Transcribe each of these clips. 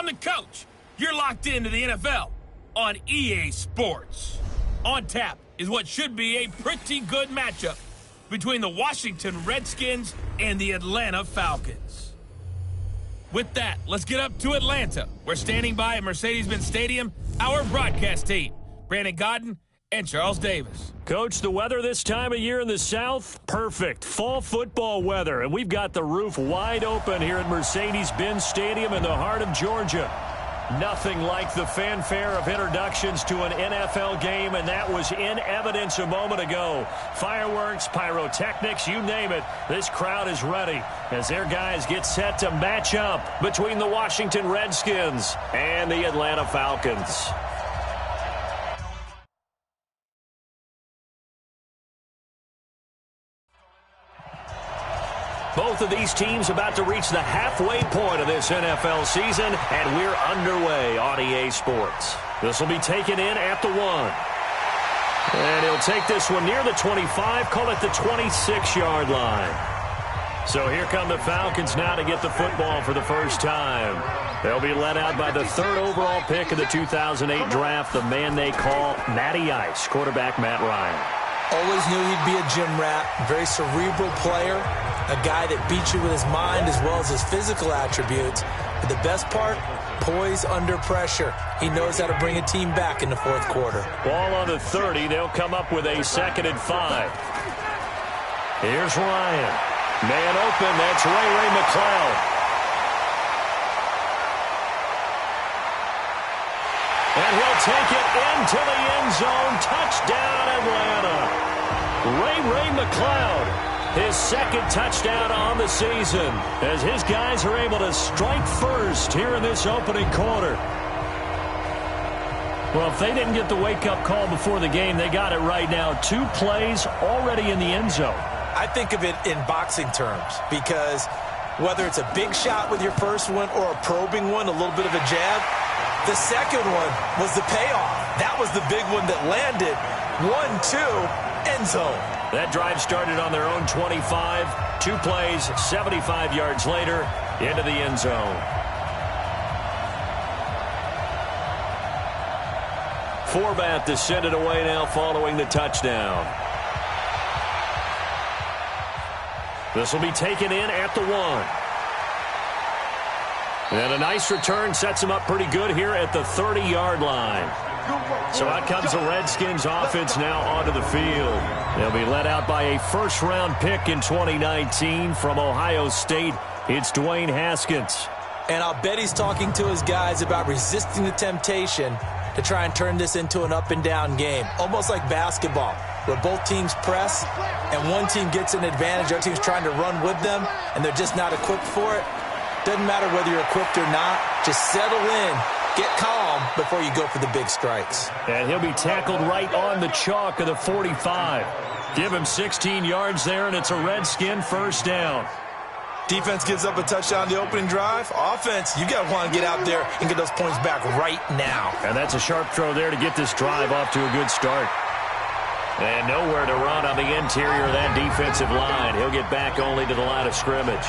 I'm the coach. You're locked into the NFL on EA Sports. On tap is what should be a pretty good matchup between the Washington Redskins and the Atlanta Falcons. With that, let's get up to Atlanta. We're standing by at Mercedes-Benz Stadium, our broadcast team, Brandon Godden and Charles Davis. Coach, the weather this time of year in the South, perfect. Fall football weather, and we've got the roof wide open here at Mercedes-Benz Stadium in the heart of Georgia. Nothing like the fanfare of introductions to an NFL game, and that was in evidence a moment ago. Fireworks, pyrotechnics, you name it. This crowd is ready as their guys get set to match up between the Washington Redskins and the Atlanta Falcons. Both of these teams about to reach the halfway point of this NFL season, and we're underway on EA Sports. This will be taken in at the 1. And he'll take this one near the 25, call it the 26-yard line. So here come the Falcons now to get the football for the first time. They'll be led out by the 3rd overall pick of the 2008 draft, the man they call Matty Ice, quarterback Matt Ryan. Always knew he'd be a gym rat, very cerebral player, a guy that beats you with his mind as well as his physical attributes. But the best part, poise under pressure. He knows how to bring a team back in the 4th quarter. Ball on the 30. They'll come up with a 2nd and 5. Here's Ryan. Man open. That's Ray McLeod. And he'll take it into the end zone. Touchdown, Atlanta. Ray McLeod. His 2nd touchdown on the season as his guys are able to strike first here in this opening quarter. Well, if they didn't get the wake-up call before the game, they got it right now. 2 plays already in the end zone. I think of it in boxing terms because whether it's a big shot with your first one or a probing one, a little bit of a jab, the second one was the payoff. That was the big one that landed. 1-2, end zone. That drive started on their own 25. 2 plays, 75 yards later, into the end zone. Forbath to send it away now following the touchdown. This will be taken in at the 1. And a nice return sets him up pretty good here at the 30-yard line. So out comes the Redskins offense now onto the field. They'll be led out by a first-round pick in 2019 from Ohio State. It's Dwayne Haskins. And I'll bet he's talking to his guys about resisting the temptation to try and turn this into an up-and-down game. Almost like basketball, where both teams press, and one team gets an advantage, the other team's trying to run with them, and they're just not equipped for it. Doesn't matter whether you're equipped or not. Just settle in. Get calm before you go for the big strikes. And he'll be tackled right on the chalk of the 45. Give him 16 yards there, and it's a Redskin first down. Defense gives up a touchdown the opening drive. Offense, you got to want to get out there and get those points back right now. And that's a sharp throw there to get this drive off to a good start. And nowhere to run on the interior of that defensive line. He'll get back only to the line of scrimmage.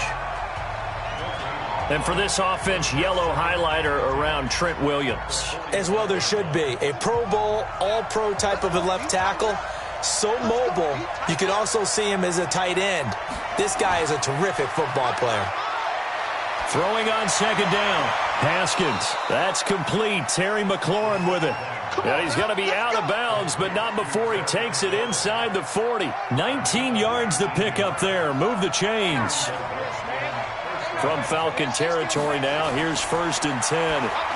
And for this offense, yellow highlighter around Trent Williams. As well there should be. A Pro Bowl, all-pro type of a left tackle. So mobile, you can also see him as a tight end. This guy is a terrific football player. Throwing on 2nd down. Haskins. That's complete. Terry McLaurin with it. And he's going to be out of bounds, but not before he takes it inside the 40. 19 yards to pick up there. Move the chains. From Falcon territory now, here's 1st and 10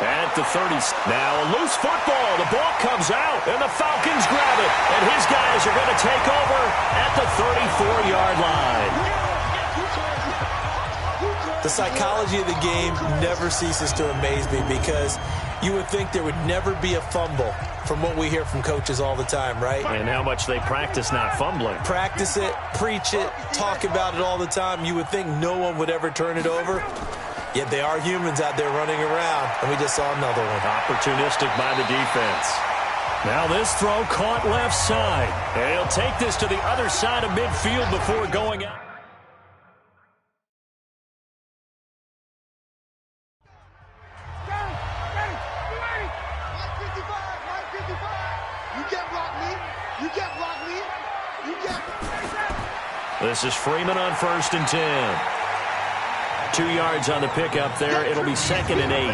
at the 30. Now a loose football. The ball comes out, and the Falcons grab it. And his guys are going to take over at the 34-yard line. The psychology of the game never ceases to amaze me because you would think there would never be a fumble from what we hear from coaches all the time, right? And how much they practice not fumbling. Practice it, preach it, talk about it all the time. You would think no one would ever turn it over. Yet they are humans out there running around, and we just saw another one. Opportunistic by the defense. Now this throw caught left side. And he'll take this to the other side of midfield before going out. This is Freeman on 1st and 10. 2 yards on the pickup there. It'll be 2nd and 8.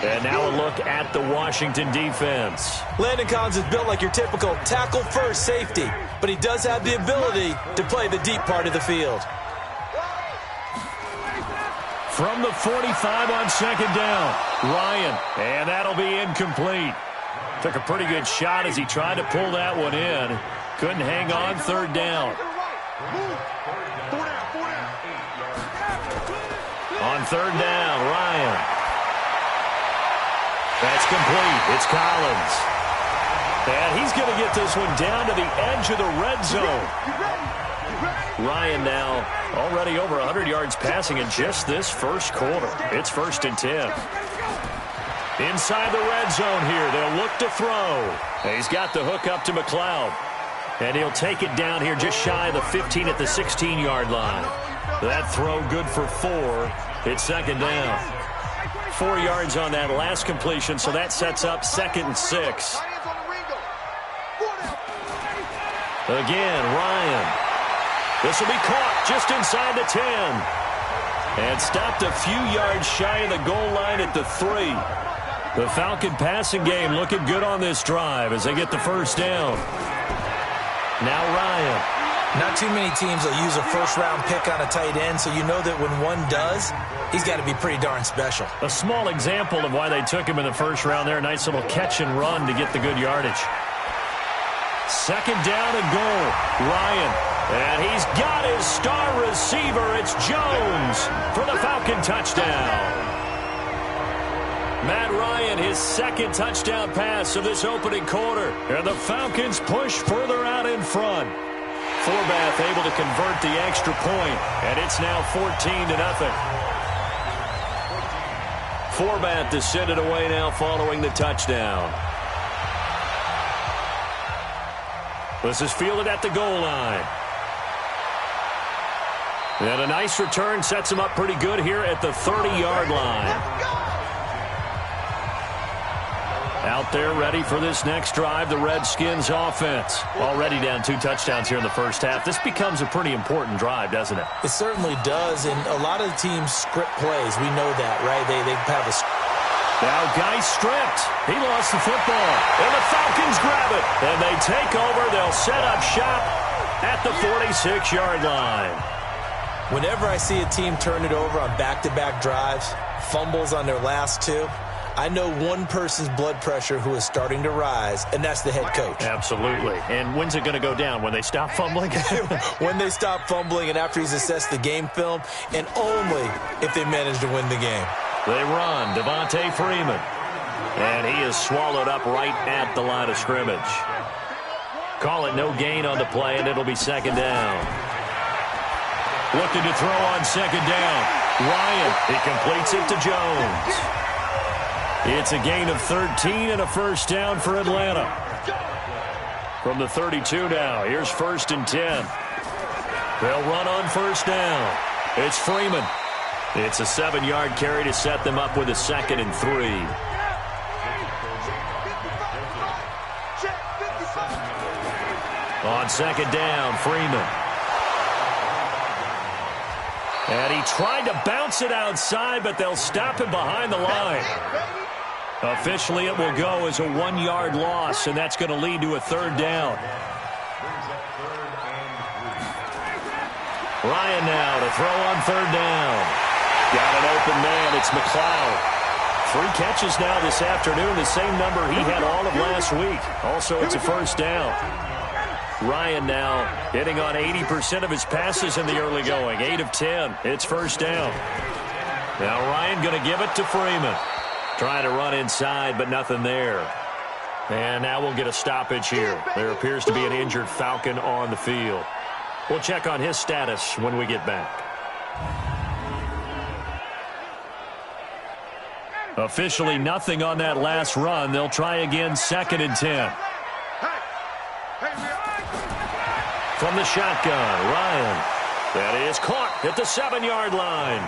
And now a look at the Washington defense. Landon Collins is built like your typical tackle-first safety, but he does have the ability to play the deep part of the field. From the 45 on 2nd down, Ryan, and that'll be incomplete. Took a pretty good shot as he tried to pull that one in. Couldn't hang on, 3rd down. On 3rd down, Ryan. That's complete. It's Collins. And he's going to get this one down to the edge of the red zone. Ryan now already over 100 yards passing in just this first quarter. It's 1st and 10. Inside the red zone here. They'll look to throw. He's got the hook up to McLeod. And he'll take it down here just shy of the 15 at the 16-yard line. That throw good for 4. It's 2nd down. 4 yards on that last completion, so that sets up 2nd and 6. Again, Ryan. This will be caught just inside the 10. And stopped a few yards shy of the goal line at the 3. The Falcon passing game looking good on this drive as they get the 1st down. Now Ryan. Not too many teams will use a first-round pick on a tight end, so you know that when one does, he's got to be pretty darn special. A small example of why they took him in the 1st round there. Nice little catch and run to get the good yardage. 2nd down and goal. Ryan. And he's got his star receiver. It's Jones for the Falcon touchdown. Matt Ryan, his 2nd touchdown pass of this opening quarter. And the Falcons push further out in front. Forbath able to convert the extra point, and it's now 14-0. Forbath to send it away now following the touchdown. This is fielded at the goal line. And a nice return sets him up pretty good here at the 30-yard line. Out there ready for this next drive, the Redskins offense. Already down 2 touchdowns here in the first half. This becomes a pretty important drive, doesn't it? It certainly does, and a lot of the teams script plays. We know that, right? They have a... Now Guy stripped. He lost the football. And the Falcons grab it. And they take over. They'll set up shop at the 46-yard line. Whenever I see a team turn it over on back-to-back drives, fumbles on their last 2, I know one person's blood pressure who is starting to rise, and that's the head coach. Absolutely. And when's it going to go down? When they stop fumbling? When they stop fumbling and after he's assessed the game film, and only if they manage to win the game. They run. Devontae Freeman. And he is swallowed up right at the line of scrimmage. Call it no gain on the play, and it'll be 2nd down. Looking to throw on 2nd down. Ryan. He completes it to Jones. It's a gain of 13 and a 1st down for Atlanta. From the 32 now, here's 1st and 10. They'll run on 1st down. It's Freeman. It's a 7-yard carry to set them up with a 2nd and 3. On 2nd down, Freeman. And he tried to bounce it outside, but they'll stop him behind the line. Officially, it will go as a 1-yard loss, and that's going to lead to a 3rd down. Ryan now to throw on 3rd down. Got an open man. It's McLeod. 3 catches now this afternoon, the same number he had all of last week. Also, it's a 1st down. Ryan now hitting on 80% of his passes in the early going. 8 of 10. It's 1st down. Now Ryan going to give it to Freeman. Trying to run inside, but nothing there. And now we'll get a stoppage here. There appears to be an injured Falcon on the field. We'll check on his status when we get back. Officially nothing on that last run. They'll try again 2nd and 10. From the shotgun, Ryan. That is caught at the 7-yard line.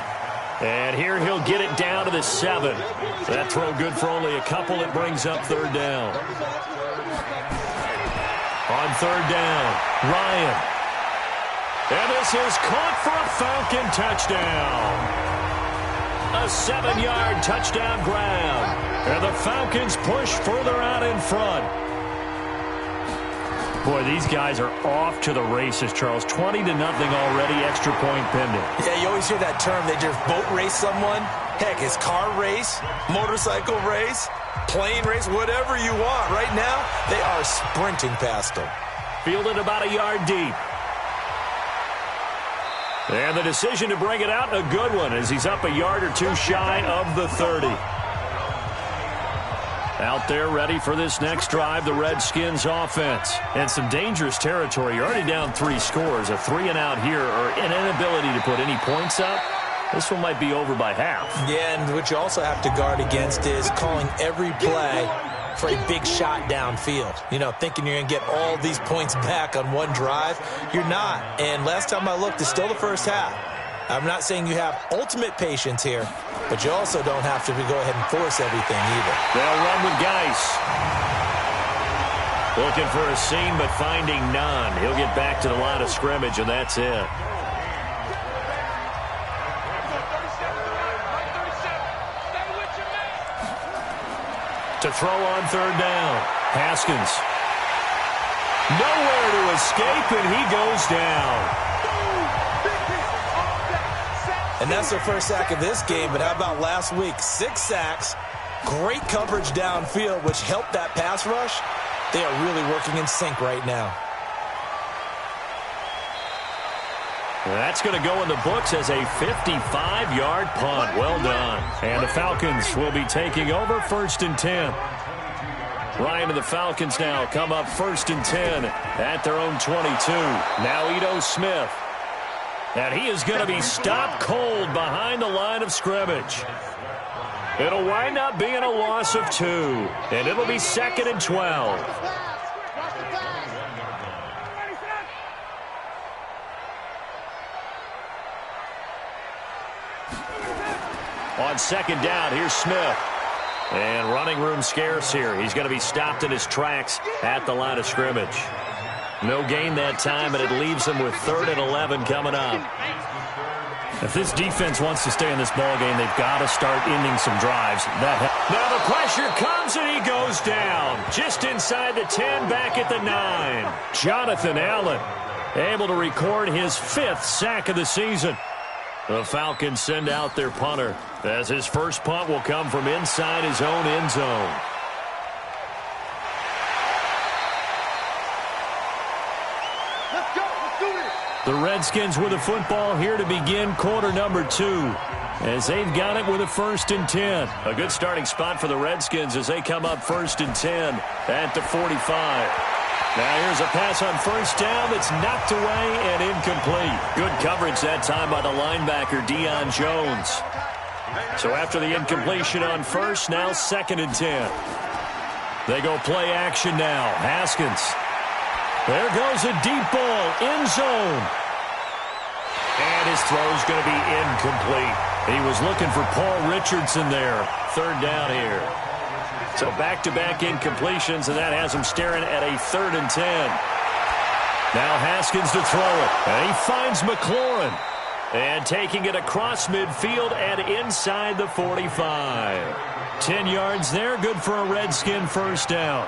And here he'll get it down to the 7. That throw good for only a couple. It brings up 3rd down. On third down, Ryan. And this is caught for a Falcon touchdown. A 7-yard touchdown grab. And the Falcons push further out in front. Boy, these guys are off to the races, Charles. 20-0 already, extra point pending. Yeah, you always hear that term. They just boat race someone. Heck, it's car race, motorcycle race, plane race, whatever you want. Right now, they are sprinting past them. Fielded about a yard deep. And the decision to bring it out, a good one, as he's up a yard or two shy of the 30. Out there ready for this next drive, the Redskins offense. And some dangerous territory. You're already down 3 scores. A 3-and-out here, or an inability to put any points up. This one might be over by half. Yeah, and what you also have to guard against is calling every play for a big shot downfield. You know, thinking you're going to get all these points back on one drive. You're not. And last time I looked, it's still the first half. I'm not saying you have ultimate patience here, but you also don't have to go ahead and force everything either. They'll run with Geis. Looking for a seam, but finding none. He'll get back to the line of scrimmage, and that's it. To throw on third down, Haskins. Nowhere to escape, and he goes down. And that's their first sack of this game, but how about last week? 6 sacks, great coverage downfield, which helped that pass rush. They are really working in sync right now. That's going to go in the books as a 55-yard punt. Well done. And the Falcons will be taking over 1st and 10. Ryan and the Falcons now come up 1st and 10 at their own 22. Now Ito Smith. And he is going to be stopped cold behind the line of scrimmage. It'll wind up being a loss of 2. And it'll be 2nd and 12. On 2nd down, here's Smith. And running room scarce here. He's going to be stopped in his tracks at the line of scrimmage. No gain that time, and it leaves him with 3rd and 11 coming up. If this defense wants to stay in this ballgame, they've got to start ending some drives. Now the pressure comes, and he goes down. Just inside the 10, back at the 9. Jonathan Allen able to record his 5th sack of the season. The Falcons send out their punter, as his first punt will come from inside his own end zone. Let's go. Let's do this. The Redskins with the football here to begin quarter number 2, as they've got it with a 1st and 10. A good starting spot for the Redskins as they come up 1st and 10 at the 45. Now here's a pass on 1st down that's knocked away and incomplete. Good coverage that time by the linebacker, Deion Jones. So after the incompletion on 1st, now 2nd and 10. They go play action now. Haskins. There goes a deep ball, end zone. And his throw's going to be incomplete. He was looking for Paul Richardson there. 3rd down here. So back-to-back incompletions, and that has him staring at a 3rd and 10. Now Haskins to throw it. And he finds McLaurin. And taking it across midfield and inside the 45. 10 yards there, good for a Redskin 1st down.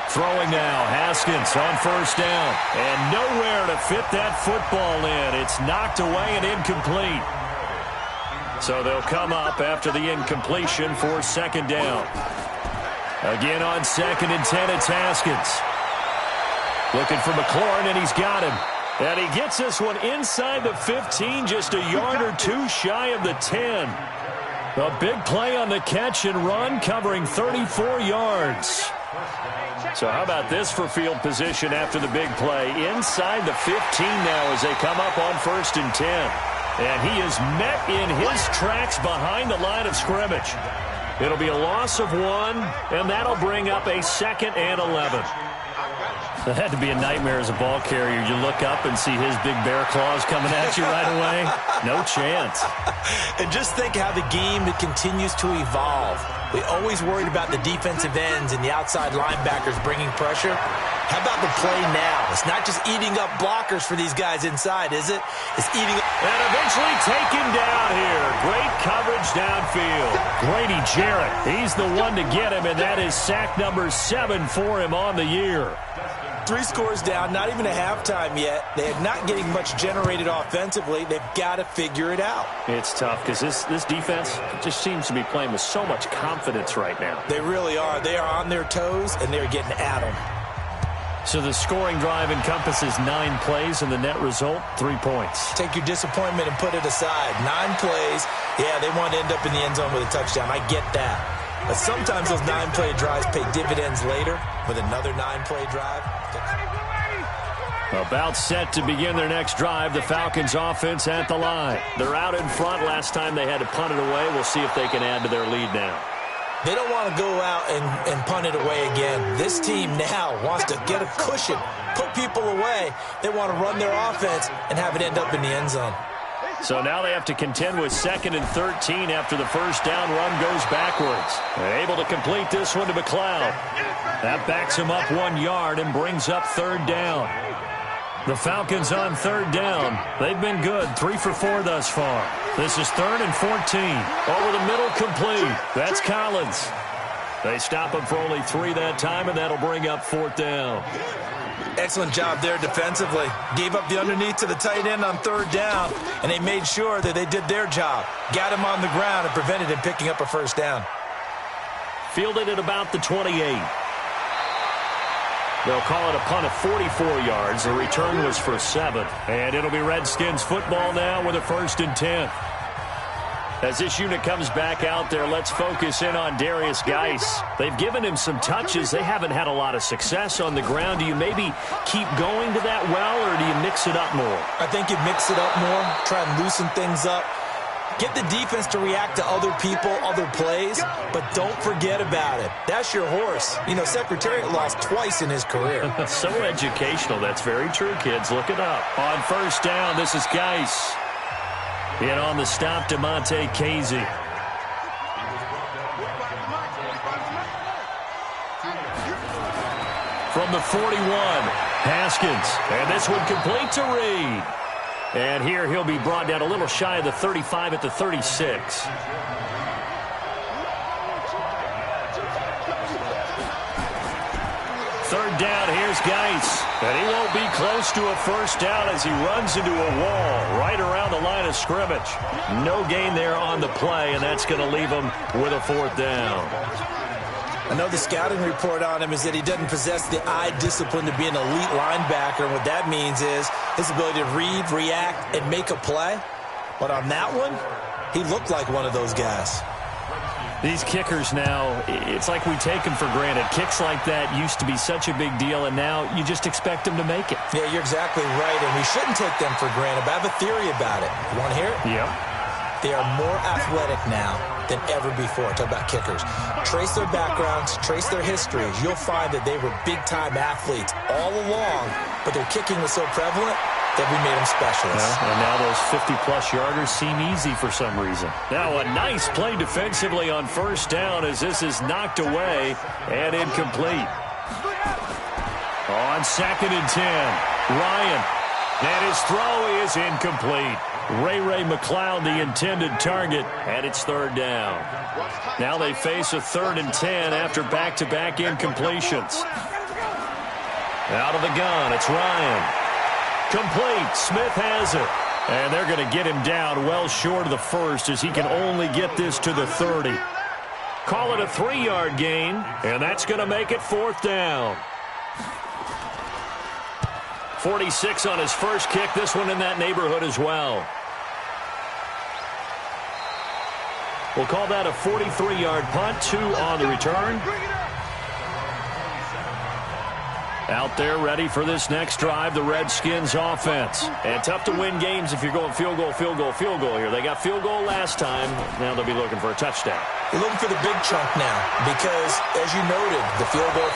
Throwing now, Haskins on 1st down. And nowhere to fit that football in. It's knocked away and incomplete. So they'll come up after the incompletion for 2nd down. Again on 2nd and 10, it's Haskins. Looking for McLaurin, and he's got him. And he gets this one inside the 15, just a yard or 2 shy of the 10. A big play on the catch and run, covering 34 yards. So how about this for field position after the big play? Inside the 15 now as they come up on 1st and 10. And he is met in his tracks behind the line of scrimmage. It'll be a loss of 1, and that'll bring up a 2nd and 11. That had to be a nightmare as a ball carrier. You look up and see his big bear claws coming at you right away. No chance. And just think how the game continues to evolve. We always worried about the defensive ends and the outside linebackers bringing pressure. How about the play now? It's not just eating up blockers for these guys inside, is it? It's eating up. And eventually taken down here. Great coverage downfield. Grady Jarrett, he's the one to get him, and that is sack number 7 for him on the year. 3 scores down, not even a halftime yet. They're not getting much generated offensively. They've got to figure it out. It's tough because this defense just seems to be playing with so much confidence right now. They really are. They are on their toes, and they're getting at them. So the scoring drive encompasses 9 plays, and the net result, 3 points. Take your disappointment and put it aside. 9 plays. Yeah, they want to end up in the end zone with a touchdown. I get that. But sometimes those 9-play drives pay dividends later with another 9-play drive. About set to begin their next drive, the Falcons offense at the line. They're out in front. Last time they had to punt it away. We'll see if they can add to their lead now. They don't want to go out and punt it away again. This team now wants to get a cushion, put people away. They want to run their offense and have it end up in the end zone. So now they have to contend with 2nd and 13 after the first down run goes backwards. They're able to complete this one to McLeod. That backs him up 1 yard and brings up 3rd down. The Falcons on 3rd down. They've been good, 3 for 4 thus far. This is 3rd and 14. Over the middle, complete. That's Collins. They stop him for only 3 that time, and that'll bring up 4th down. Excellent job there defensively. Gave up the underneath to the tight end on 3rd down, and they made sure that they did their job. Got him on the ground and prevented him picking up a 1st down. Fielded at about the 28. They'll call it a punt of 44 yards. The return was for 7. And it'll be Redskins football now with a 1st and 10. As this unit comes back out there, let's focus in on Darius Geis. They've given him some touches. They haven't had a lot of success on the ground. Do you maybe keep going to that well, or do you mix it up more? I think you mix it up more, try and loosen things up. Get the defense to react to other people, other plays, but don't forget about it. That's your horse. You know, Secretariat lost twice in his career. So educational. That's very true, kids. Look it up. On 1st down, this is Geis. In on the stop, DeMonte Casey. From the 41, Haskins. And this one complete to Reed. And here he'll be brought down a little shy of the 35 at the 36. 3rd down, here's Geis. And he won't be close to a 1st down as he runs into a wall right around the line of scrimmage. No gain there on the play, and that's going to leave him with a 4th down. I know the scouting report on him is that he doesn't possess the eye discipline to be an elite linebacker. And what that means is his ability to read, react, and make a play. But on that one, he looked like one of those guys. These kickers now, it's like we take them for granted. Kicks like that used to be such a big deal, and now you just expect them to make it. Yeah, you're exactly right, and we shouldn't take them for granted. But I have a theory about it. You want to hear it? Yep. They are more athletic now than ever before. Talk about kickers. Trace their backgrounds, trace their histories. You'll find that they were big-time athletes all along, but their kicking was so prevalent that we made them specialists. And now those 50-plus yarders seem easy for some reason. Now a nice play defensively on 1st down as this is knocked away and incomplete. On 2nd and 10, Ryan. And his throw is incomplete. Ray McLeod, the intended target, and it's 3rd down. Now they face a 3rd and 10 after back-to-back incompletions. Out of the gun, it's Ryan. Complete. Smith has it. And they're going to get him down well short of the 1st as he can only get this to the 30. Call it a 3-yard gain, and that's going to make it 4th down. 46 on his first kick. This one in that neighborhood as well. We'll call that a 43-yard punt, 2 on the return. Out there ready for this next drive, the Redskins offense. And tough to win games if you're going field goal, field goal, field goal here. They got field goal last time. Now they'll be looking for a touchdown. They're looking for the big chunk now because, as you noted, the field goal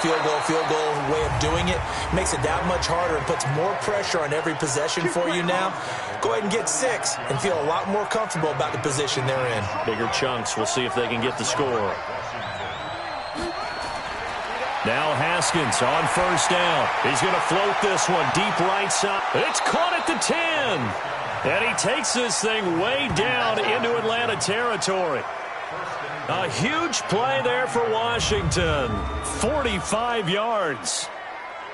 way of doing it makes it that much harder and puts more pressure on every possession for you now. Go ahead and get 6 and feel a lot more comfortable about the position they're in. Bigger chunks. We'll see if they can get the score. Now Haskins on first down. He's going to float this one deep right side. It's caught at the 10. And he takes this thing way down into Atlanta territory. A huge play there for Washington. 45 yards.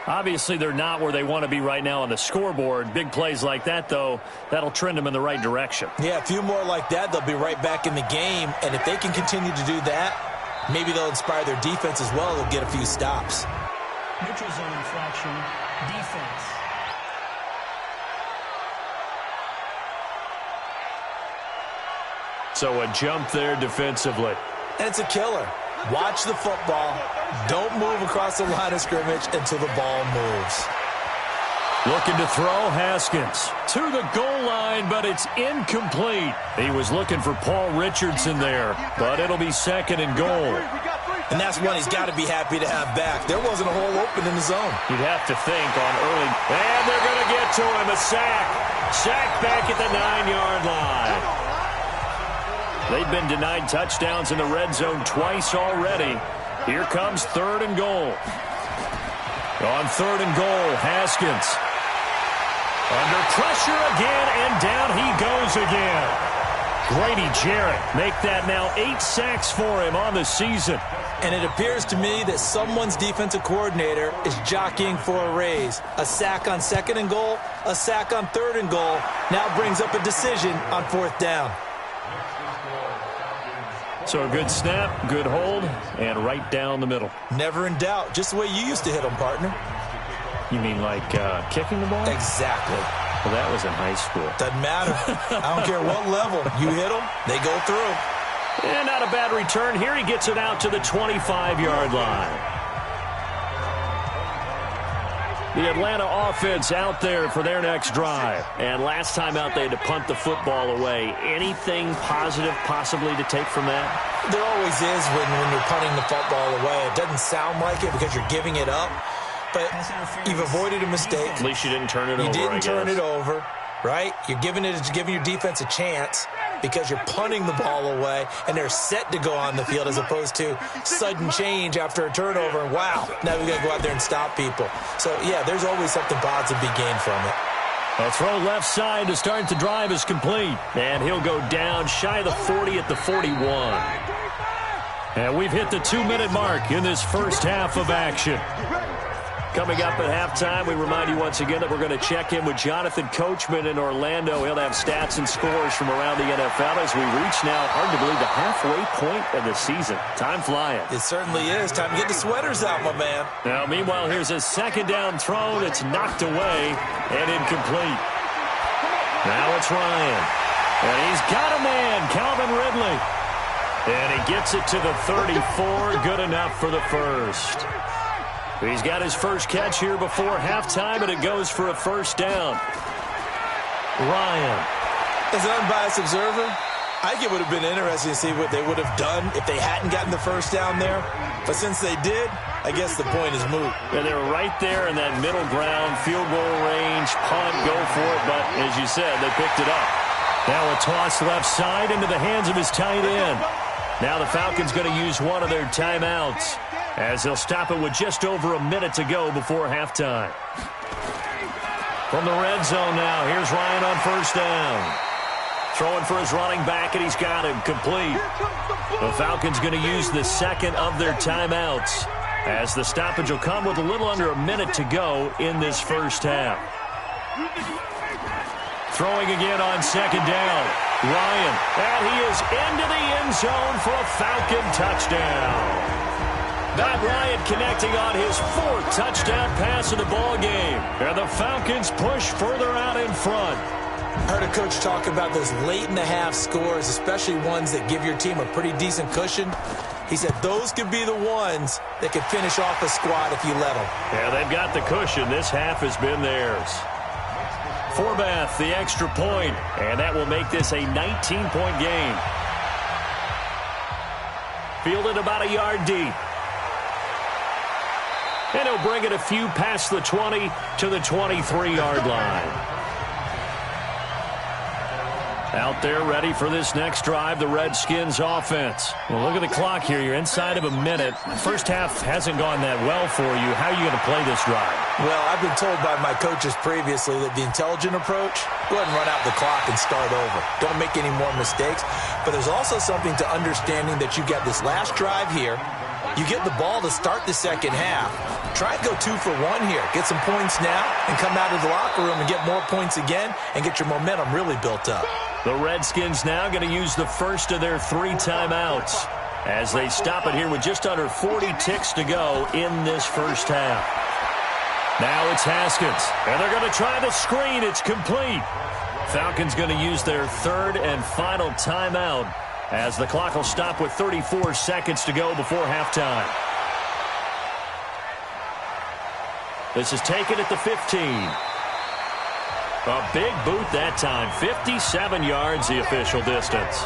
Obviously, they're not where they want to be right now on the scoreboard. Big plays like that, though, that'll trend them in the right direction. Yeah, a few more like that, they'll be right back in the game. And if they can continue to do that, maybe they'll inspire their defense as well. They'll get a few stops. Neutral zone infraction, defense. So a jump there defensively. And it's a killer. Watch the football. Don't move across the line of scrimmage until the ball moves. Looking to throw, Haskins to the goal line, but it's incomplete. He was looking for Paul Richardson there, but it'll be second and goal. And that's one he's got to be happy to have back. There wasn't a hole open in the zone. You'd have to think on early. And they're going to get to him. A sack. Sack back at the 9-yard line. They've been denied touchdowns in the red zone twice already. Here comes third and goal. On third and goal, Haskins. Under pressure again, and down he goes again. Grady Jarrett make that now 8 sacks for him on the season. And it appears to me that someone's defensive coordinator is jockeying for a raise. A sack on second and goal, a sack on third and goal, now brings up a decision on fourth down. So a good snap, good hold, and right down the middle. Never in doubt. Just the way you used to hit them, partner. You mean like kicking the ball? Exactly. Well, that was in high school. Doesn't matter. I don't care what level. You hit them, they go through. And not a bad return. Here he gets it out to the 25-yard line. The Atlanta offense out there for their next drive. And last time out, they had to punt the football away. Anything positive possibly to take from that? There always is when you're punting the football away. It doesn't sound like it because you're giving it up. But you've avoided a mistake. At least you didn't turn it over, You didn't turn it over, right? You're giving your defense a chance because you're punting the ball away, and they're set to go on the field as opposed to sudden change after a turnover. And wow, now we got to go out there and stop people. So, yeah, there's always something positive to be gained from it. A throw left side to start the drive is complete. And he'll go down shy of the 40 at the 41. And we've hit the 2-minute mark in this first half of action. Coming up at halftime, we remind you once again that we're going to check in with Jonathan Coachman in Orlando. He'll have stats and scores from around the NFL as we reach now, hard to believe, the halfway point of the season. Time flying. It certainly is. Time to get the sweaters out, my man. Now, meanwhile, here's a second down throw that's knocked away and incomplete. Now it's Ryan. And he's got a man, Calvin Ridley. And he gets it to the 34. Good enough for the first. He's got his first catch here before halftime, and it goes for a first down. Ryan. As an unbiased observer, I think it would have been interesting to see what they would have done if they hadn't gotten the first down there. But since they did, I guess the point is moot. And they were right there in that middle ground, field goal range, punt, go for it. But as you said, they picked it up. Now a toss left side into the hands of his tight end. Now the Falcons going to use one of their timeouts, as they'll stop it with just over a minute to go before halftime. From the red zone now, here's Ryan on first down. Throwing for his running back, and he's got him complete. The Falcons going to use the second of their timeouts, as the stoppage will come with a little under a minute to go in this first half. Throwing again on second down. Ryan, and he is into the end zone for a Falcon touchdown. Matt Ryan connecting on his 4th touchdown pass of the ball game. And the Falcons push further out in front. I heard a coach talk about those late-in-the-half scores, especially ones that give your team a pretty decent cushion. He said those could be the ones that could finish off a squad if you let them. Yeah, they've got the cushion. This half has been theirs. Forbath, the extra point, and that will make this a 19-point game. Fielded about a yard deep. And he'll bring it a few past the 20 to the 23-yard line. Out there ready for this next drive, the Redskins offense. Well, look at the clock here. You're inside of a minute. First half hasn't gone that well for you. How are you going to play this drive? Well, I've been told by my coaches previously that the intelligent approach, go ahead and run out the clock and start over. Don't make any more mistakes. But there's also something to understanding that you get this last drive here. You get the ball to start the second half. Try and go 2 for 1 here. Get some points now and come out of the locker room and get more points again and get your momentum really built up. The Redskins now going to use the first of their 3 timeouts as they stop it here with just under 40 ticks to go in this first half. Now it's Haskins, and they're going to try the screen. It's complete. Falcons going to use their 3rd and final timeout as the clock will stop with 34 seconds to go before halftime. This is taken at the 15. A big boot that time. 57 yards, the official distance.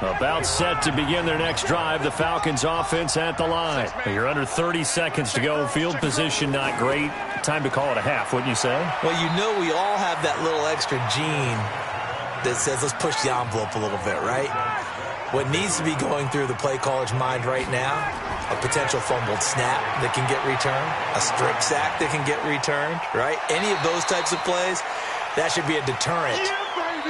About set to begin their next drive. The Falcons offense at the line. You're under 30 seconds to go. Field position not great. Time to call it a half, wouldn't you say? Well, you know we all have that little extra gene that says let's push the envelope a little bit, right? What needs to be going through the play caller's mind right now, a potential fumbled snap that can get returned, a strip sack that can get returned, right? Any of those types of plays, that should be a deterrent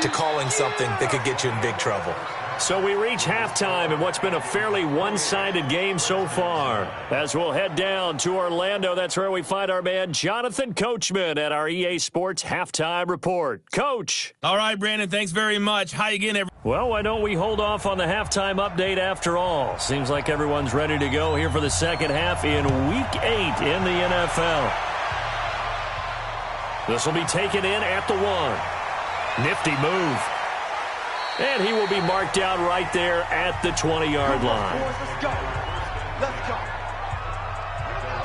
to calling something that could get you in big trouble. So we reach halftime in what's been a fairly one-sided game so far. As we'll head down to Orlando, that's where we find our man Jonathan Coachman at our EA Sports Halftime Report. Coach. All right, Brandon, thanks very much. How you getting, Well, why don't we hold off on the halftime update after all? Seems like everyone's ready to go here for the second half in Week 8 in the NFL. This will be taken in at the 1. Nifty move. And he will be marked out right there at the 20-yard line. Let's go.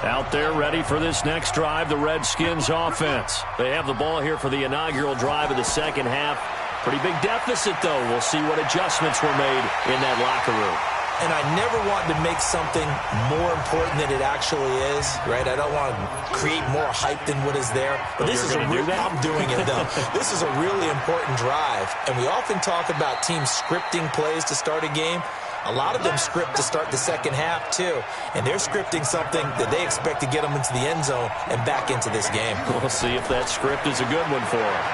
Out there ready for this next drive, the Redskins offense. They have the ball here for the inaugural drive of the second half. Pretty big deficit, though. We'll see what adjustments were made in that locker room. And I never want to make something more important than it actually is, right? I don't want to create more hype than what is there. But this is I'm doing it, though. This is a really important drive. And we often talk about teams scripting plays to start a game. A lot of them script to start the second half, too. And they're scripting something that they expect to get them into the end zone and back into this game. We'll see if that script is a good one for them.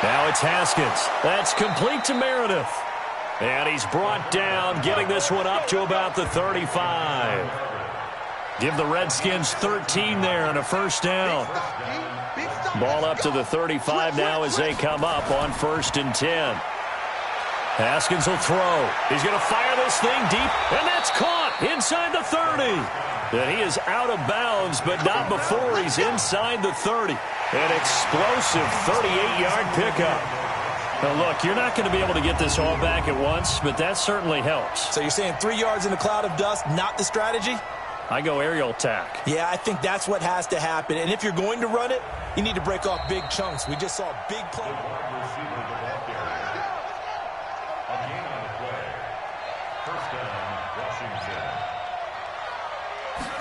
Now it's Haskins. That's complete to Meredith. And he's brought down, getting this one up to about the 35. Give the Redskins 13 there and a first down. Ball up to the 35 now as they come up on 1st and 10. Haskins will throw. He's going to fire this thing deep, and that's caught inside the 30. And he is out of bounds, but not before he's inside the 30. An explosive 38-yard pickup. Now, look, you're not going to be able to get this all back at once, but that certainly helps. So you're saying 3 yards in a cloud of dust, not the strategy? I go aerial attack. Yeah, I think that's what has to happen. And if you're going to run it, you need to break off big chunks. We just saw a big play.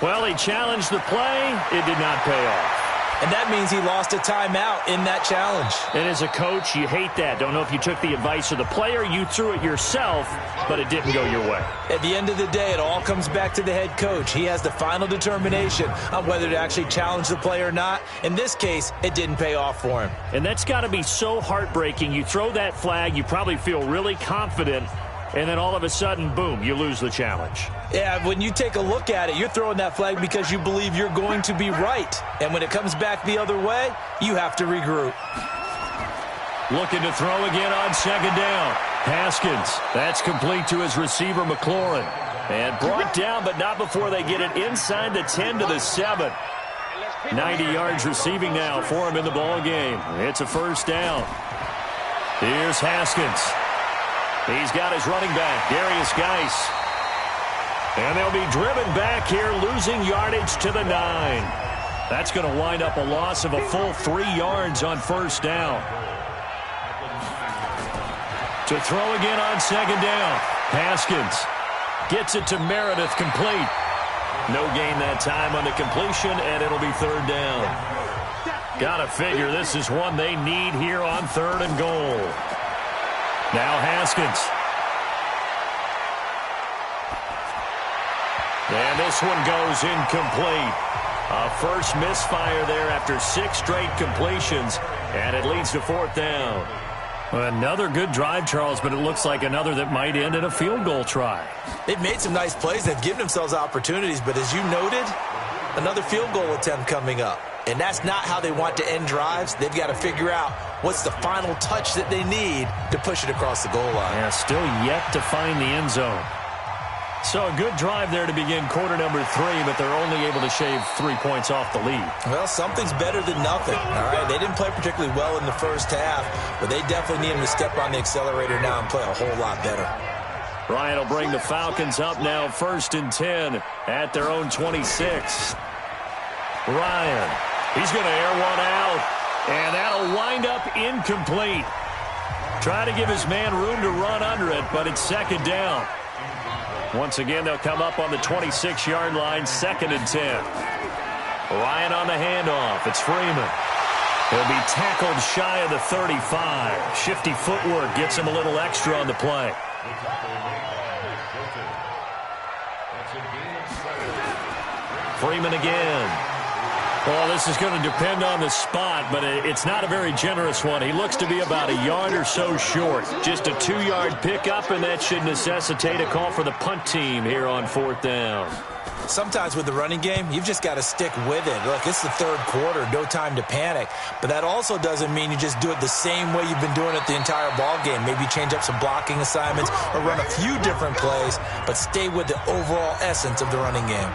Well, he challenged the play. It did not pay off. And that means he lost a timeout in that challenge. And as a coach, you hate that. Don't know if you took the advice of the player, you threw it yourself, but it didn't go your way. At the end of the day, it all comes back to the head coach. He has the final determination on whether to actually challenge the play or not. In this case, it didn't pay off for him. And that's got to be so heartbreaking. You throw that flag, you probably feel really confident, and then all of a sudden, boom, you lose the challenge. Yeah, when you take a look at it, you're throwing that flag because you believe you're going to be right. And when it comes back the other way, you have to regroup. Looking to throw again on second down. Haskins, that's complete to his receiver, McLaurin. And brought down, but not before they get it inside the 10 to the 7. 90 yards receiving now for him in the ball game. It's a first down. Here's Haskins. He's got his running back, Darius Geis. And they'll be driven back here, losing yardage to the 9. That's going to wind up a loss of a full 3 yards on first down. To throw again on second down. Haskins gets it to Meredith, complete. No gain that time on the completion, and it'll be third down. Gotta figure this is one they need here on 3rd and goal. Now Haskins. And this one goes incomplete. A first misfire there after 6 straight completions, and it leads to 4th down. Another good drive, Charles, but it looks like another that might end in a field goal try. They've made some nice plays. They've given themselves opportunities, but as you noted, another field goal attempt coming up. And that's not how they want to end drives. They've got to figure out what's the final touch that they need to push it across the goal line. Yeah, still yet to find the end zone. So a good drive there to begin quarter number 3, but they're only able to shave 3 points off the lead. Well, something's better than nothing, all right? They didn't play particularly well in the first half, but they definitely need them to step on the accelerator now and play a whole lot better. Ryan will bring the Falcons up now, 1st and 10 at their own 26. Ryan, he's going to air one out, and that'll wind up incomplete. Try to give his man room to run under it, but it's 2nd down. Once again, they'll come up on the 26-yard line, 2nd and 10. Ryan on the handoff. It's Freeman. He'll be tackled shy of the 35. Shifty footwork gets him a little extra on the play. Freeman again. Well, this is going to depend on the spot, but it's not a very generous one. He looks to be about a yard or so short. Just a 2-yard pickup, and that should necessitate a call for the punt team here on 4th down. Sometimes with the running game, you've just got to stick with it. Look, it's the 3rd quarter, no time to panic. But that also doesn't mean you just do it the same way you've been doing it the entire ball game. Maybe change up some blocking assignments or run a few different plays, but stay with the overall essence of the running game.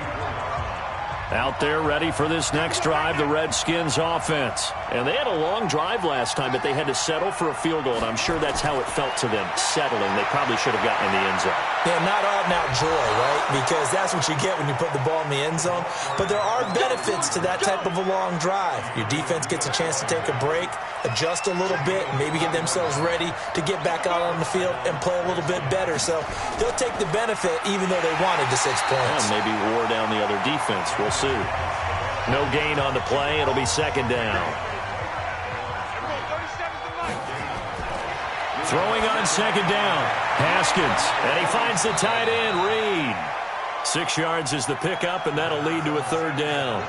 Out there ready for this next drive, the Redskins offense. And they had a long drive last time, but they had to settle for a field goal, and I'm sure that's how it felt to them, settling. They probably should have gotten in the end zone. Yeah, not out-and-out joy, right? Because that's what you get when you put the ball in the end zone. But there are benefits to that type of a long drive. Your defense gets a chance to take a break, adjust a little bit, maybe get themselves ready to get back out on the field and play a little bit better. So they'll take the benefit even though they wanted the 6 points. Maybe wore down the other defense. We'll see. No gain on the play. It'll be 2nd down. Throwing on 2nd down. Haskins. And he finds the tight end, Reed. 6 yards is the pickup, and that'll lead to a 3rd down.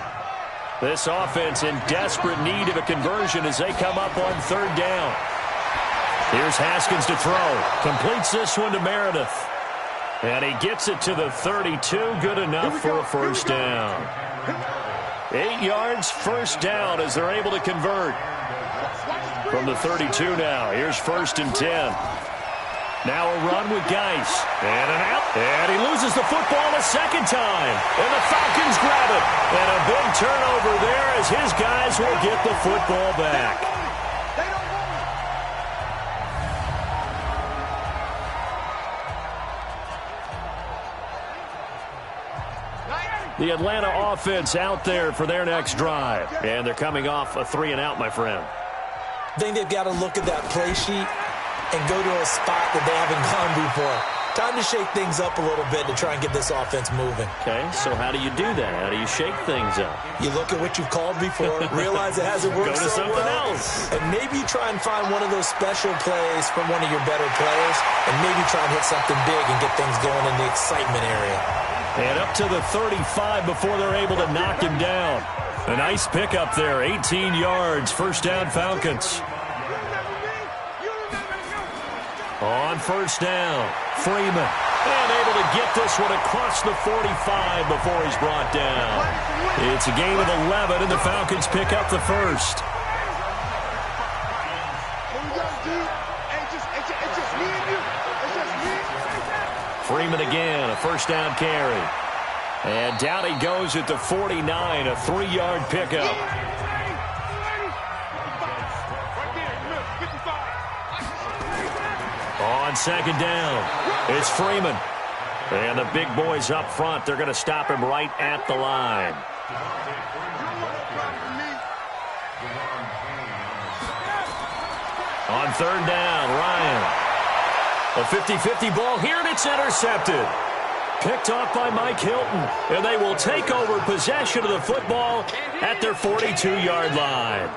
This offense in desperate need of a conversion as they come up on 3rd down. Here's Haskins to throw. Completes this one to Meredith. And he gets it to the 32. Good enough for a first down. 8 yards, first down as they're able to convert. From the 32 now. Here's 1st and 10. Now a run with Geis. And an out. And he loses the football a 2nd time. And the Falcons grab it. And a big turnover there as his guys will get the football back. The Atlanta offense out there for their next drive. And thee coming off a 3-and-out, my friend. I think they've got to look at that play sheet and go to a spot that they haven't gone before. Time to shake things up a little bit to try and get this offense moving. Okay, so how do you do that? How do you shake things up? You look at what you've called before, realize it hasn't worked Go to so something well, else. and maybe try and find one of those special plays from one of your better players, and maybe try and hit something big and get things going in the excitement area. And up to the 35 before they're able to knock him down. A nice pickup there, 18 yards, first down Falcons. On first down, Freeman. And able to get this one across the 45 before he's brought down. It's a gain of 11, and the Falcons pick up the first. Freeman again, a first down carry. And down he goes at the 49, a 3-yard pickup. On second down, it's Freeman. And the big boys up front, they're going to stop him right at the line. On third down, Ryan. A 50-50 ball here, and it's intercepted. Picked off by Mike Hilton, and they will take over possession of the football at their 42-yard line.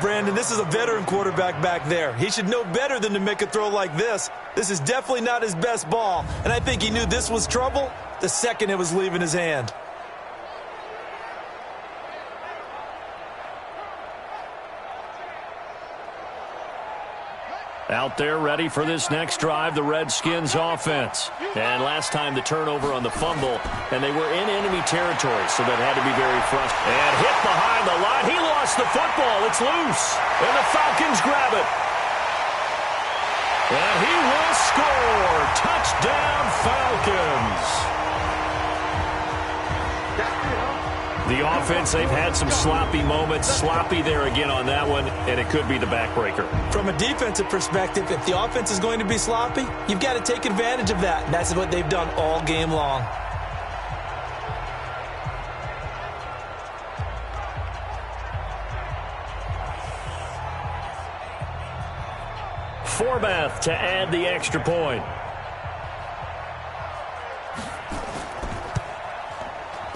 Brandon, this is a veteran quarterback back there. He should know better than to make a throw like this. This is definitely not his best ball, and I think he knew this was trouble the second it was leaving his hand. Out there ready for this next drive, the Redskins offense. And last time the turnover on the fumble, and they were in enemy territory, so that had to be very frustrating. And hit behind the line. He lost the football. It's loose. And the Falcons grab it. And he will score. Touchdown, Falcons. The offense, they've had some sloppy moments. Sloppy there again on that one, and it could be the backbreaker. From a defensive perspective, if the offense is going to be sloppy, you've got to take advantage of that. And that's what they've done all game long. Forbath to add the extra point.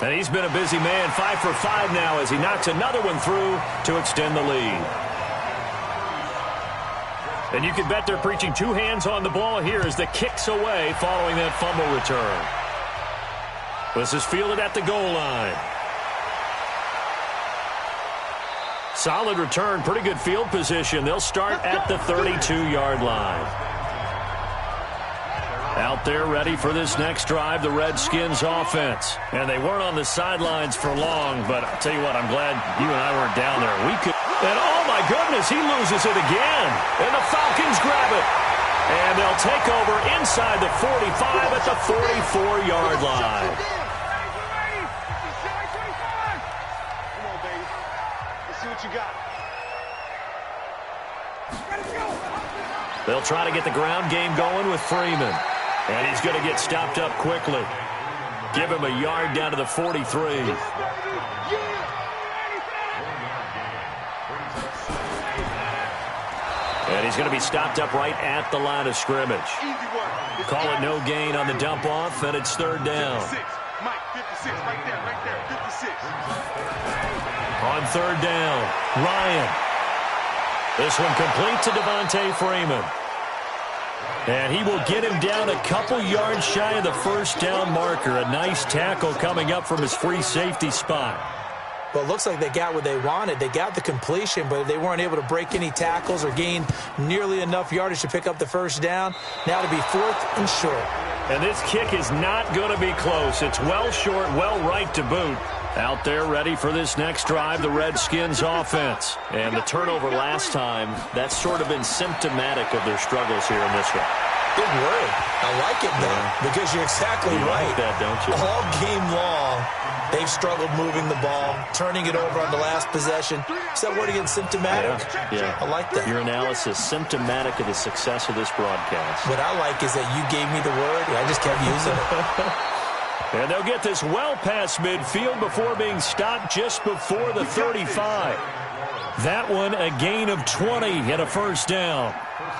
And he's been a busy man, 5 for 5 now as he knocks another one through to extend the lead. And you can bet they're preaching two hands on the ball here as the kick's away following that fumble return. This is fielded at the goal line. Solid return, pretty good field position. They'll start at the 32-yard line. Out there ready for this next drive, the Redskins offense. And they weren't on the sidelines for long, but I'll tell you what, I'm glad you and I weren't down there. We could. And oh my goodness, he loses it again. And the Falcons grab it. And they'll take over inside the 45 at the 44-yard line. Come on, baby. Let's see what you got. They'll try to get the ground game going with Freeman. And he's going to get stopped up quickly. Give him a yard down to the 43. And he's going to be stopped up right at the line of scrimmage. Call it no gain on the dump off, and it's third down. Mike, 56, right there, 56. On third down, Ryan. This one complete to Devontae Freeman. And he will get him down a couple yards shy of the first down marker. A nice tackle coming up from his free safety spot. Well, it looks like they got what they wanted. They got the completion, but they weren't able to break any tackles or gain nearly enough yardage to pick up the first down. Now to be 4th and short. And this kick is not going to be close. It's well short, well right to boot. Out there ready for this next drive, the Redskins offense. And the turnover last time, that's sort of been symptomatic of their struggles here in this one. Big word. I like it, though, because you're exactly right. You like that, don't you? All game long, they've struggled moving the ball, turning it over on the last possession. Is that word again, symptomatic? Yeah. I like that. Your analysis, symptomatic of the success of this broadcast. What I like is that you gave me the word, and I just kept using it. And they'll get this well past midfield before being stopped just before the 35. That one a gain of 20 and a first down.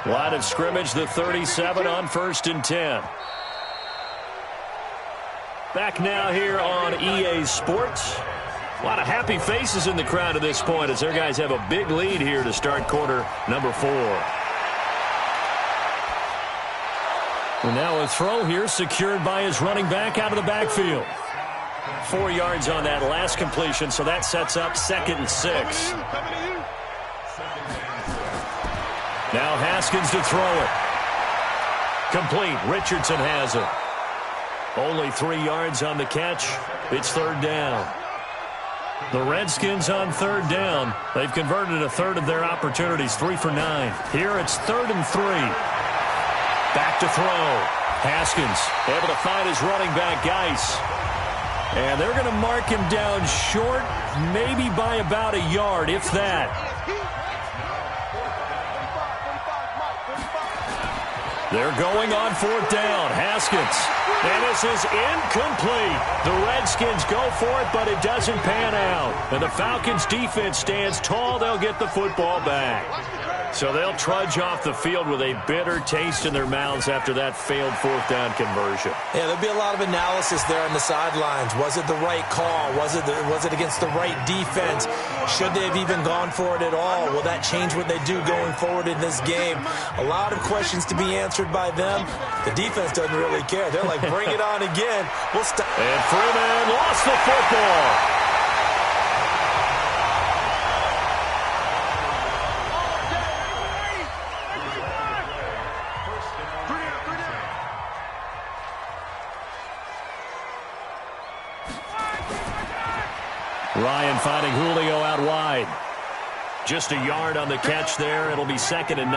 Line of scrimmage, the 37 on 1st and 10. Back now here on EA Sports. A lot of happy faces in the crowd at this point as their guys have a big lead here to start quarter number 4. And now a throw here secured by his running back out of the backfield. 4 yards on that last completion, so that sets up 2nd and 6. Now Haskins to throw it. Complete. Richardson has it. Only 3 yards on the catch. It's third down. The Redskins on third down. They've converted a third of their opportunities, 3 for 9. Here it's 3rd and 3. Back to throw. Haskins able to find his running back, Geis. And they're going to mark him down short, maybe by about a yard, if that. They're going on fourth down. Haskins. And this is incomplete. The Redskins go for it, but it doesn't pan out. And the Falcons' defense stands tall. They'll get the football back. So they'll trudge off the field with a bitter taste in their mouths after that failed fourth down conversion. Yeah, there'll be a lot of analysis there on the sidelines. Was it the right call? Was it against the right defense? Should they have even gone for it at all? Will that change what they do going forward in this game? A lot of questions to be answered by them. The defense doesn't really care. They're like, bring it on again. We'll stop. And Freeman lost the football. Ryan finding Julio out wide. Just a yard on the catch there. It'll be 2nd and 9.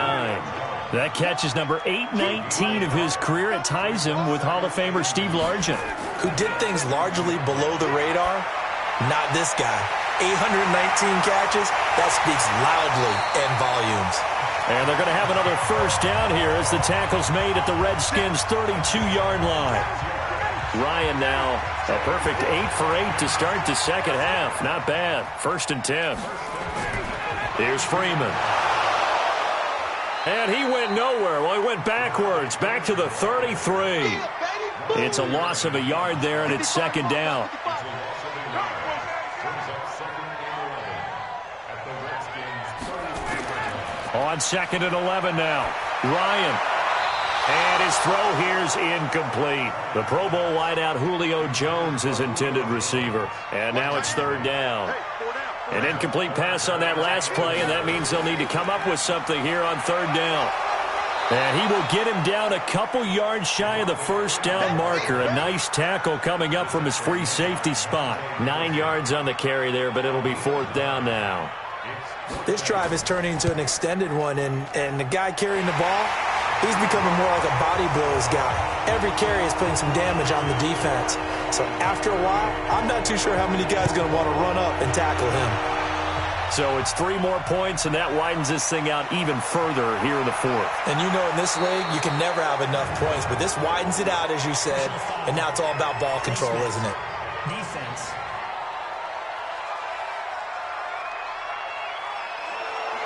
That catch is number 819 of his career. It ties him with Hall of Famer Steve Largent, who did things largely below the radar. Not this guy. 819 catches. That speaks loudly in volumes. And they're going to have another first down here as the tackle's made at the Redskins' 32-yard line. Ryan now a perfect 8 for 8 to start the second half. Not bad. 1st and 10. Here's Freeman. And he went nowhere. Well, he went backwards. Back to the 33. It's a loss of a yard there, and it's 2nd down. On 2nd and 11 now. Ryan. And his throw here's incomplete. The Pro Bowl wideout Julio Jones is intended receiver. And now it's 3rd down. An incomplete pass on that last play, and that means they'll need to come up with something here on 3rd down. And he will get him down a couple yards shy of the first down marker. A nice tackle coming up from his free safety spot. 9 yards on the carry there, but it'll be 4th down now. This drive is turning into an extended one, and the guy carrying the ball, he's becoming more like a body blows guy. Every carry is putting some damage on the defense. So after a while, I'm not too sure how many guys are going to want to run up and tackle him. So it's 3 more points, and that widens this thing out even further here in the 4th. And you know in this league, you can never have enough points, but this widens it out, as you said, and now it's all about ball control, isn't it? Defense.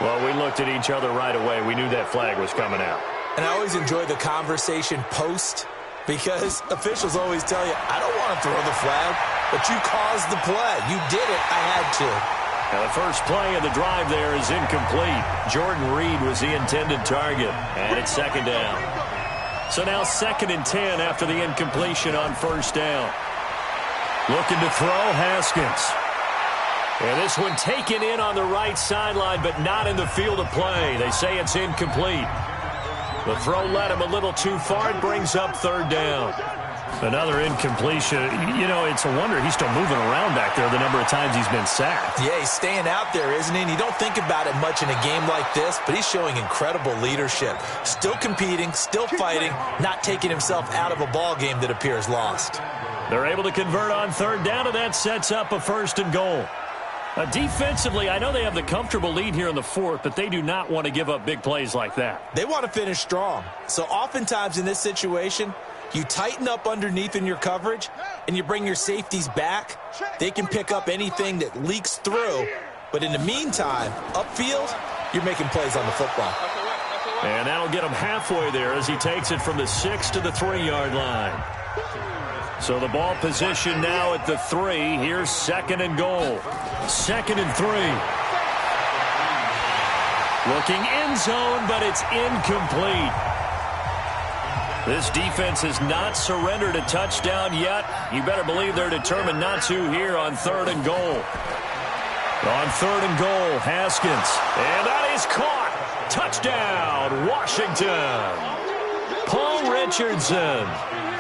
Well, we looked at each other right away. We knew that flag was coming out. And I always enjoy the conversation post, because officials always tell you, I don't want to throw the flag, but you caused the play. You did it. I had to. Now the first play of the drive there is incomplete. Jordan Reed was the intended target, and it's 2nd down. So now 2nd and 10 after the incompletion on 1st down. Looking to throw, Haskins. And this one taken in on the right sideline, but not in the field of play. They say it's incomplete. The throw led him a little too far. It brings up 3rd down. Another incompletion. You know, it's a wonder he's still moving around back there the number of times he's been sacked. Yeah, he's staying out there, isn't he? And you don't think about it much in a game like this, but he's showing incredible leadership. Still competing, still fighting, not taking himself out of a ball game that appears lost. They're able to convert on 3rd down, and that sets up a 1st and goal. Defensively, I know they have the comfortable lead here in the 4th, but they do not want to give up big plays like that. They want to finish strong. So oftentimes in this situation, you tighten up underneath in your coverage, and you bring your safeties back. They can pick up anything that leaks through. But in the meantime, upfield, you're making plays on the football. And that'll get him halfway there as he takes it from the 6 to the 3-yard line. So the ball position now at the 3. Here's 2nd and goal. 2nd and 3. Looking end zone, but it's incomplete. This defense has not surrendered a touchdown yet. You better believe they're determined not to here on 3rd and goal. On 3rd and goal, Haskins. And that is caught. Touchdown, Washington. Paul Richardson.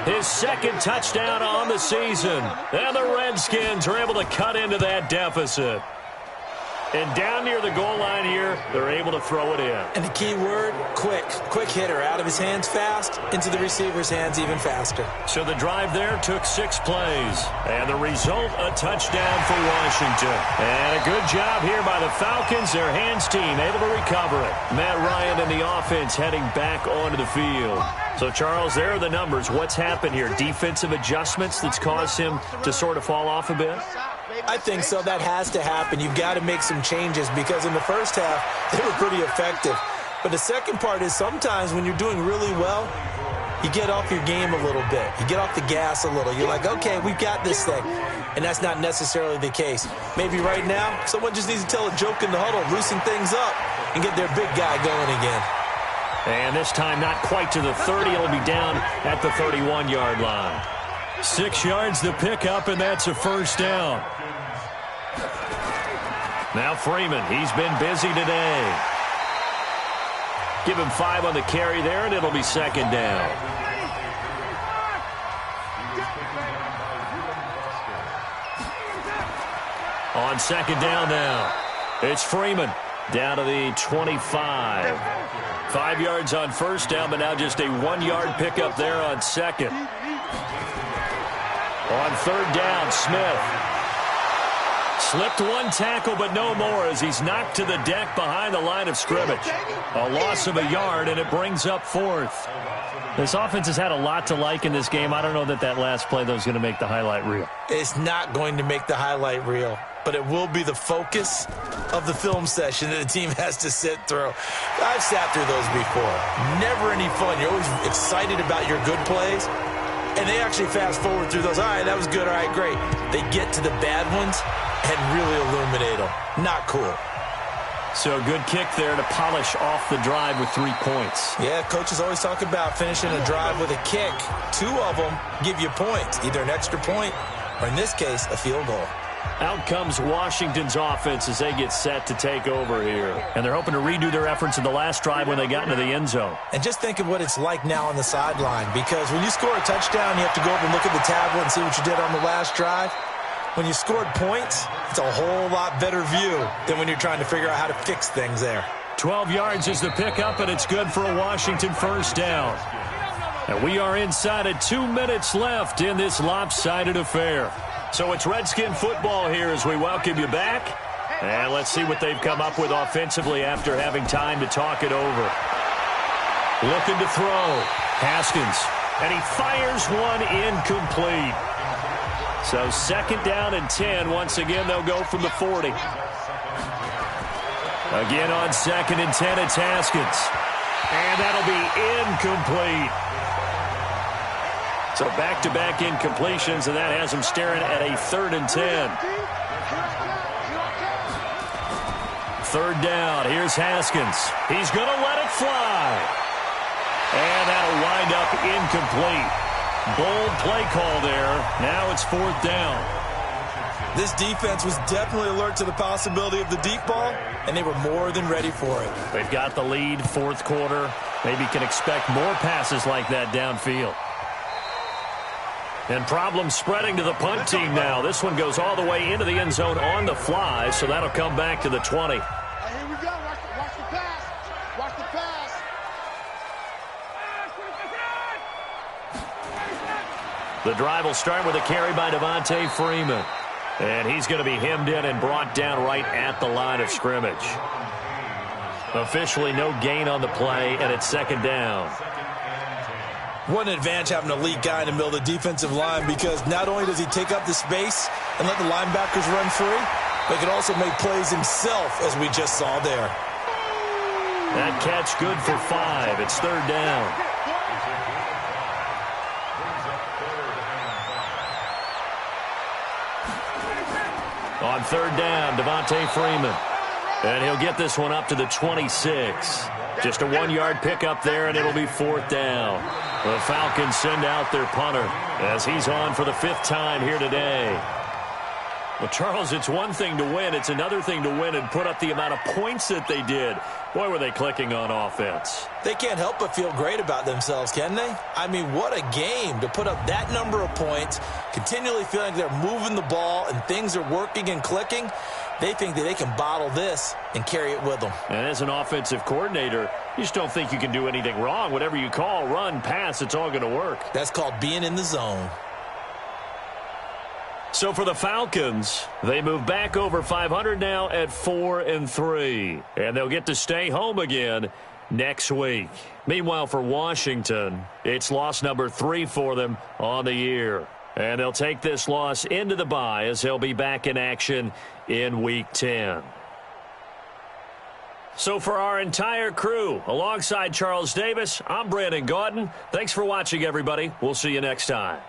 His 2nd touchdown on the season. And the Redskins are able to cut into that deficit. And down near the goal line here, they're able to throw it in. And the key word, quick. Quick hitter. Out of his hands fast, into the receiver's hands even faster. So the drive there took 6 plays. And the result, a touchdown for Washington. And a good job here by the Falcons. Their hands team able to recover it. Matt Ryan and the offense heading back onto the field. So, Charles, there are the numbers. What's happened here? Defensive adjustments that's caused him to sort of fall off a bit? I think so. That has to happen. You've got to make some changes because in the first half, they were pretty effective. But the second part is sometimes when you're doing really well, you get off your game a little bit. You get off the gas a little. You're like, okay, we've got this thing. And that's not necessarily the case. Maybe right now, someone just needs to tell a joke in the huddle, loosen things up, and get their big guy going again. And this time not quite to the 30. It'll be down at the 31-yard line. 6 yards to pick up, and that's a first down. Now Freeman, he's been busy today. Give him 5 on the carry there, and it'll be second down. On second down now, it's Freeman down to the 25. 5 yards on first down, but now just a 1-yard pickup there on second. On third down, Smith. Slipped one tackle, but no more as he's knocked to the deck behind the line of scrimmage. A loss of a yard, and it brings up fourth. This offense has had a lot to like in this game. I don't know that last play, though, is going to make the highlight reel. It's not going to make the highlight reel, but it will be the focus of the film session that the team has to sit through. I've sat through those before. Never any fun. You're always excited about your good plays, and they actually fast forward through those. All right, that was good. All right, great. They get to the bad ones and really illuminate them. Not cool. So a good kick there to polish off the drive with 3 points. Yeah, coaches always talk about finishing a drive with a kick. 2 of them give you points, either an extra point or, in this case, a field goal. Out comes Washington's offense as they get set to take over here. And they're hoping to redo their efforts in the last drive when they got into the end zone. And just think of what it's like now on the sideline, because when you score a touchdown, you have to go over and look at the tablet and see what you did on the last drive. When you scored points, it's a whole lot better view than when you're trying to figure out how to fix things there. 12 yards is the pickup, and it's good for a Washington first down. And we are inside of 2 minutes left in this lopsided affair. So it's Redskin football here as we welcome you back. And let's see what they've come up with offensively after having time to talk it over. Looking to throw. Haskins. And he fires one incomplete. So second down and 10. Once again, they'll go from the 40. Again on second and 10, it's Haskins. And that'll be incomplete. So back-to-back incompletions, and that has him staring at a 3rd and 10. Third down, here's Haskins. He's going to let it fly. And that'll wind up incomplete. Bold play call there. Now it's 4th down. This defense was definitely alert to the possibility of the deep ball, and they were more than ready for it. They've got the lead, 4th quarter. Maybe can expect more passes like that downfield. And problems spreading to the punt team now. This one goes all the way into the end zone on the fly, so that'll come back to the 20. Here we go. Watch the pass. Watch the pass. The drive will start with a carry by Devontae Freeman. And he's going to be hemmed in and brought down right at the line of scrimmage. Officially no gain on the play, and it's second down. What an advantage having an elite guy in the middle of the defensive line, because not only does he take up the space and let the linebackers run free, but he can also make plays himself, as we just saw there. That catch good for 5. It's 3rd down. On 3rd down, Devontae Freeman. And he'll get this one up to the 26. Just a 1-yard pickup there, and it'll be 4th down. The Falcons send out their punter as he's on for the 5th time here today. Well, Charles, it's one thing to win. It's another thing to win and put up the amount of points that they did. Boy, were they clicking on offense. They can't help but feel great about themselves, can they? I mean, what a game to put up that number of points, continually feeling they're moving the ball and things are working and clicking. They think that they can bottle this and carry it with them. And as an offensive coordinator, you just don't think you can do anything wrong. Whatever you call, run, pass, it's all going to work. That's called being in the zone. So for the Falcons, they move back over 500 now at 4-3. And they'll get to stay home again next week. Meanwhile, for Washington, it's loss number 3 for them on the year. And they'll take this loss into the bye as they'll be back in action in Week 10. So for our entire crew, alongside Charles Davis, I'm Brandon Gaudin. Thanks for watching, everybody. We'll see you next time.